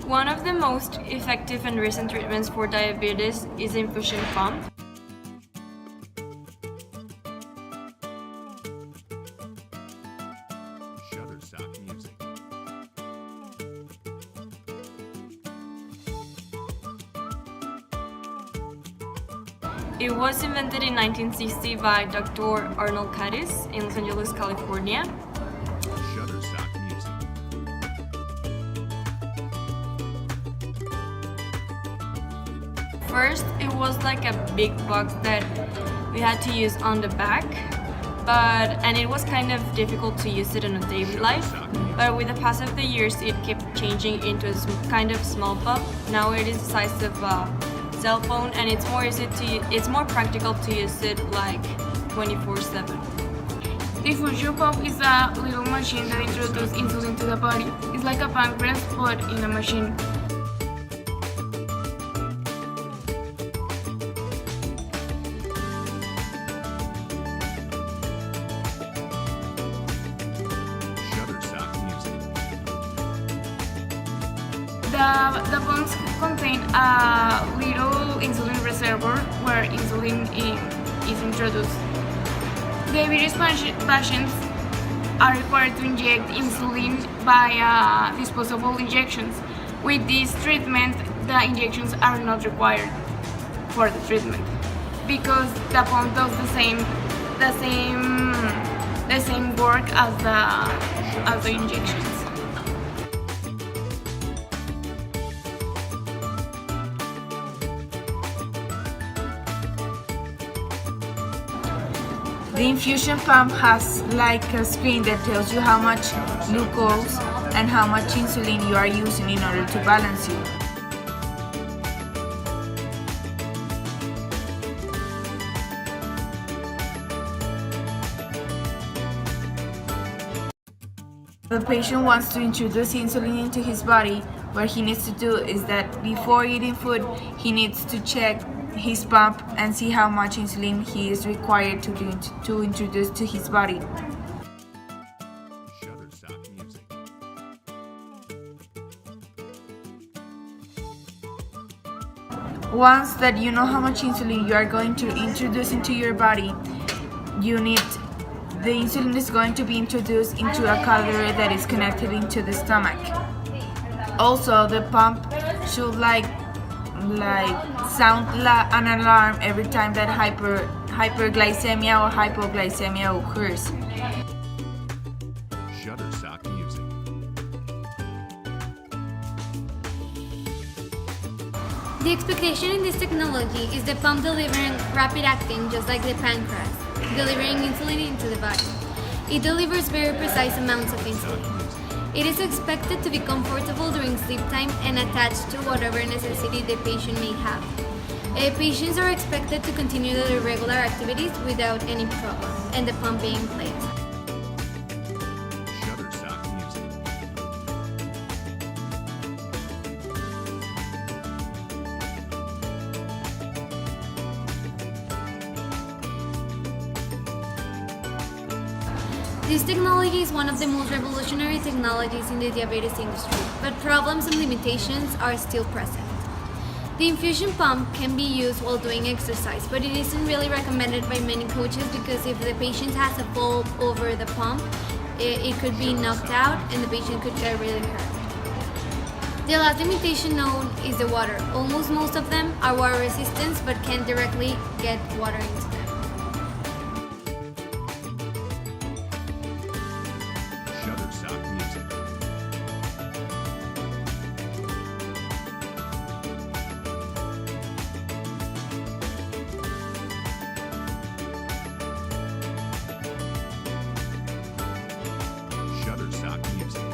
One of the most effective and recent treatments for diabetes is the infusion pump. Shutterstock Music. It was invented in 1960 by Dr. Arnold Cadiz in Los Angeles, California. Shutterstock Music. First, it was like a big box that we had to use on the back, and it was kind of difficult to use it in a daily life. But with the pass of the years, it kept changing into a kind of small pump. Now it is the size of a cell phone, and it's more practical to use it like 24/7. The infusion pump is a little machine that introduces insulin to the body. It's like a pancreas but in a machine. Shutterstock Music. The pumps contain a little insulin reservoir where insulin is introduced. Diabetes patients are required to inject insulin via disposable injections. With this treatment, the injections are not required for the treatment because the pump does the same work as the injections. The infusion pump has like a screen that tells you how much glucose and how much insulin you are using in order to balance you. The patient wants to introduce insulin into his body. What he needs to do is that before eating food, he needs to check his pump and see how much insulin he is required to introduce to his body. Shutterstock Music. Once that you know how much insulin you are going to introduce into your body, the insulin is going to be introduced into a calorie that is connected into the stomach. Also, the pump should sound an alarm every time that hyperglycemia or hypoglycemia occurs. Shutterstock Music. The expectation in this technology is the pump delivering rapid acting just like the pancreas, delivering insulin into the body. It delivers very precise amounts of insulin. It is expected to be comfortable during sleep time and attached to whatever necessity the patient may have. Patients are expected to continue their regular activities without any problem, and the pump being placed. Shutterstock Music. This technology is one of the most revolutionary technologies in the diabetes industry, but problems and limitations are still present. The infusion pump can be used while doing exercise, but it isn't really recommended by many coaches because if the patient has a fall over the pump, it could be knocked out and the patient could get really hurt. The last limitation known is the water. Almost most of them are water resistant but can't directly get water into them. Shutterstock Music. Shutterstock Music.